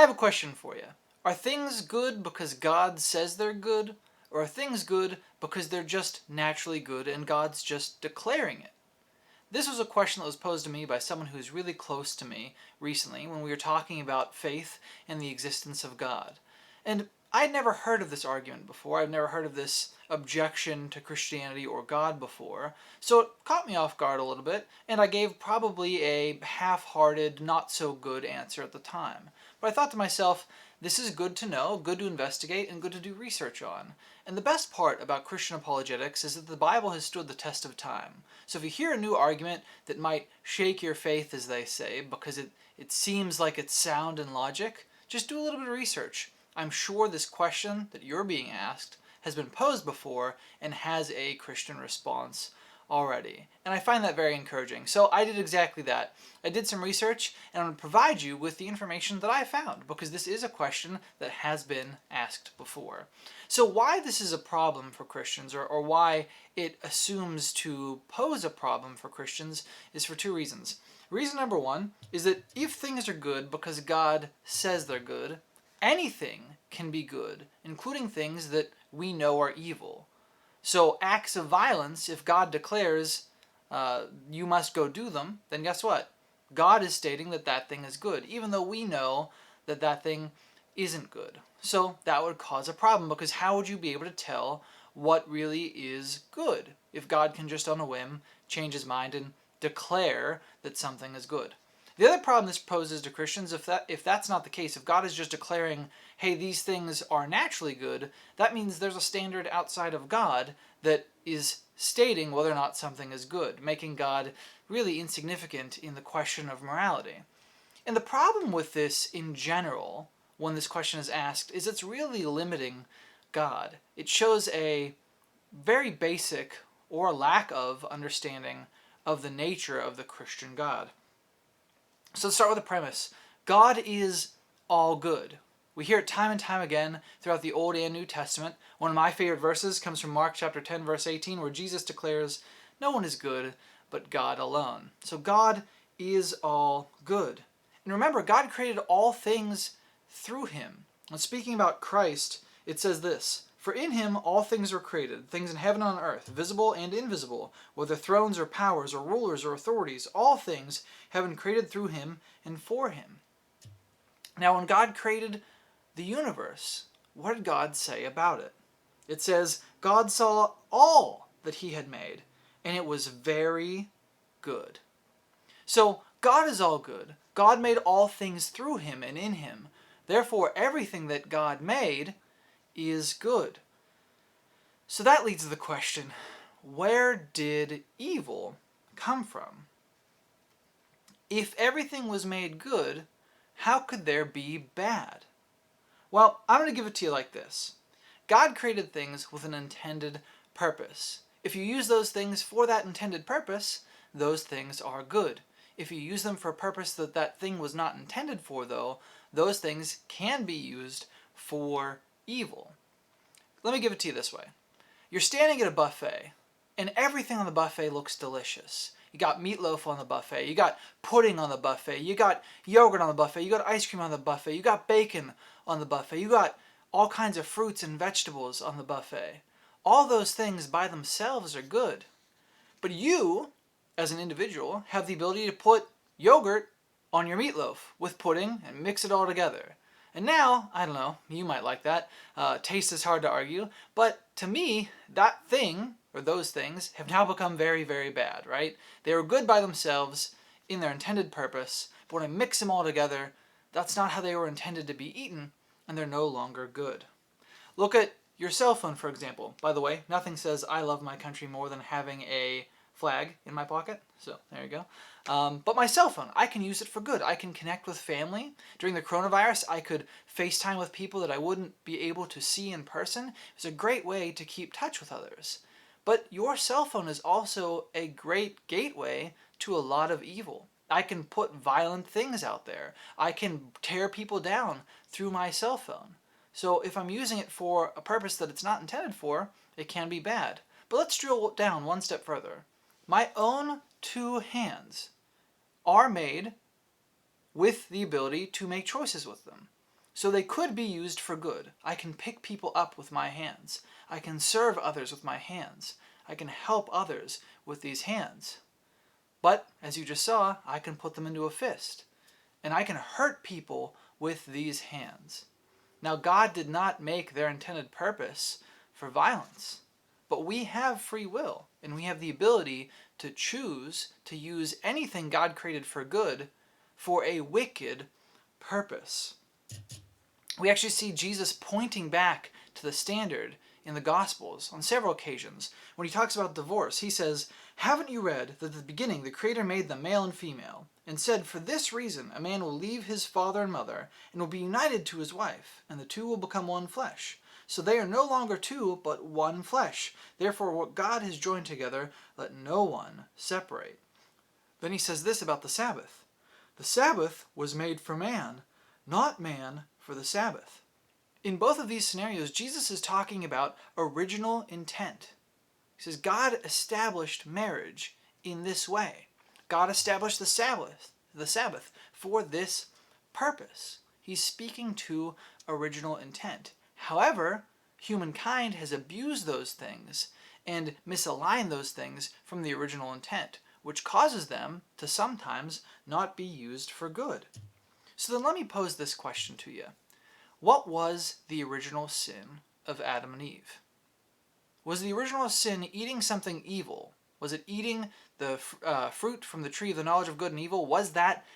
I have a question for you. Are things good because God says they're good, or are things good because they're just naturally good and God's just declaring it? This was a question that was posed to me by someone who's really close to me recently when we were talking about faith and the existence of God. And I'd never heard of this argument before. I've never heard of this objection to Christianity or God before. So it caught me off guard a little bit, and I gave probably a half-hearted, not-so-good answer at the time. But I thought to myself, this is good to know, good to investigate, and good to do research on. And the best part about Christian apologetics is that the Bible has stood the test of time. So if you hear a new argument that might shake your faith, as they say, because it seems like it's sound and logic, just do a little bit of research. I'm sure this question that you're being asked has been posed before and has a Christian response already. And I find that very encouraging. So I did exactly that. I did some research and I'm going to provide you with the information that I found because this is a question that has been asked before. So why this is a problem for Christians or why it assumes to pose a problem for Christians is for two reasons. Reason number one is that if things are good because God says they're good, anything can be good, including things that we know are evil. So acts of violence, if God declares you must go do them, then guess what? God is stating that that thing is good, even though we know that that thing isn't good. So that would cause a problem, because how would you be able to tell what really is good if God can just on a whim change his mind and declare that something is good? The other problem this poses to Christians, if that's not the case, if God is just declaring, hey, these things are naturally good, that means there's a standard outside of God that is stating whether or not something is good, making God really insignificant in the question of morality. And the problem with this in general, when this question is asked, is it's really limiting God. It shows a very basic or lack of understanding of the nature of the Christian God. So let's start with the premise. God is all good. We hear it time and time again throughout the Old and New Testament. One of my favorite verses comes from Mark chapter 10, verse 18, where Jesus declares, "No one is good but God alone." So God is all good. And remember, God created all things through him. When speaking about Christ, it says this, "For in him all things were created, things in heaven and on earth, visible and invisible, whether thrones or powers or rulers or authorities, all things have been created through him and for him." Now, when God created the universe, what did God say about it? It says, God saw all that he had made, and it was very good. So, God is all good. God made all things through him and in him. Therefore, everything that God made is good. So that leads to the question, where did evil come from? If everything was made good, how could there be bad? Well, I'm going to give it to you like this. God created things with an intended purpose. If you use those things for that intended purpose, those things are good. If you use them for a purpose that that thing was not intended for, though, those things can be used for evil. Let me give it to you this way. You're standing at a buffet, and everything on the buffet looks delicious. You got meatloaf on the buffet, you got pudding on the buffet, you got yogurt on the buffet, you got ice cream on the buffet, you got bacon on the buffet, you got all kinds of fruits and vegetables on the buffet. All those things by themselves are good. But you, as an individual, have the ability to put yogurt on your meatloaf with pudding and mix it all together. And now, I don't know, you might like that. Taste is hard to argue. But to me, that thing, or those things, have now become very, very bad, right? They were good by themselves in their intended purpose, but when I mix them all together, that's not how they were intended to be eaten, and they're no longer good. Look at your cell phone, for example. By the way, nothing says I love my country more than having a flag in my pocket. So there you go. But my cell phone, I can use it for good. I can connect with family. During the coronavirus, I could FaceTime with people that I wouldn't be able to see in person. It's a great way to keep touch with others. But your cell phone is also a great gateway to a lot of evil. I can put violent things out there. I can tear people down through my cell phone. So if I'm using it for a purpose that it's not intended for, it can be bad. But let's drill down one step further. My own two hands are made with the ability to make choices with them. So they could be used for good. I can pick people up with my hands. I can serve others with my hands. I can help others with these hands. But, as you just saw, I can put them into a fist. And I can hurt people with these hands. Now, God did not make their intended purpose for violence. But we have free will, and we have the ability to choose to use anything God created for good for a wicked purpose. We actually see Jesus pointing back to the standard in the Gospels on several occasions. When he talks about divorce, he says, "Haven't you read that at the beginning the Creator made them male and female, and said, for this reason a man will leave his father and mother, and will be united to his wife, and the two will become one flesh. So they are no longer two, but one flesh. Therefore what God has joined together, let no one separate." Then he says this about the Sabbath. "The Sabbath was made for man, not man for the Sabbath." In both of these scenarios, Jesus is talking about original intent. He says God established marriage in this way. God established the Sabbath for this purpose. He's speaking to original intent. However, humankind has abused those things and misaligned those things from the original intent, which causes them to sometimes not be used for good. So then let me pose this question to you. What was the original sin of Adam and Eve? Was the original sin eating something evil? Was it eating the fruit from the tree of the knowledge of good and evil? Was that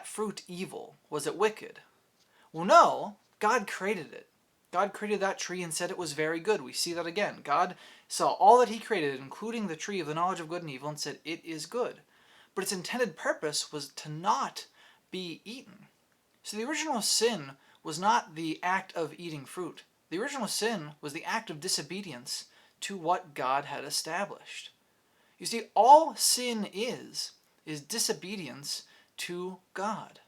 fruit evil? Was it wicked? Well, no. God created it. God created that tree and said it was very good. We see that again. God saw all that he created, including the tree of the knowledge of good and evil, and said it is good. But its intended purpose was to not be eaten. So the original sin was not the act of eating fruit. The original sin was the act of disobedience to what God had established. You see, all sin is disobedience to God.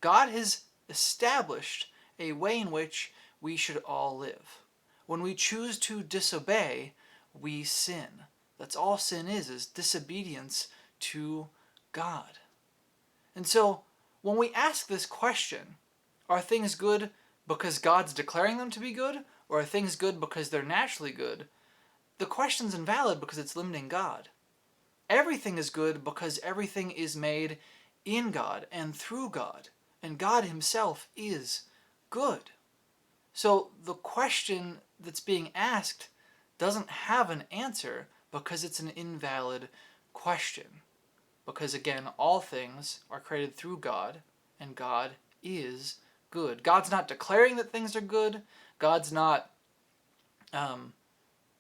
God has established a way in which we should all live. When we choose to disobey, we sin. That's all sin is disobedience to God. And so, when we ask this question, are things good because God's declaring them to be good, or are things good because they're naturally good? The question's invalid because it's limiting God. Everything is good because everything is made in God and through God, and God himself is good. So the question that's being asked doesn't have an answer because it's an invalid question. Because again, all things are created through God, and God is good. God's not declaring that things are good. God's not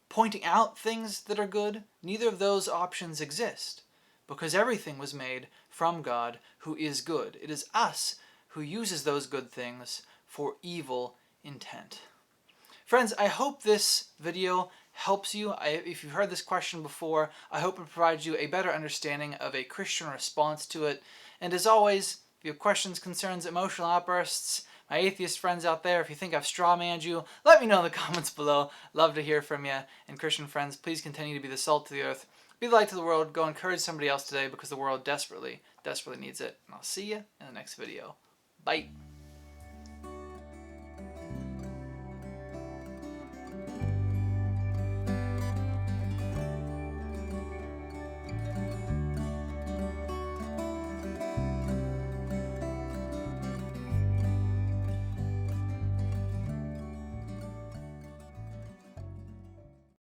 pointing out things that are good. Neither of those options exist because everything was made from God who is good. It is us who uses those good things for evil intent. Friends, I hope this video helps you. If you've heard this question before, I hope it provides you a better understanding of a Christian response to it. And as always, if you have questions, concerns, emotional outbursts, my atheist friends out there, if you think I've strawmanned you, let me know in the comments below. Love to hear from you. And Christian friends, please continue to be the salt of the earth. Be the light to the world. Go encourage somebody else today because the world desperately, desperately needs it. And I'll see you in the next video. Bye.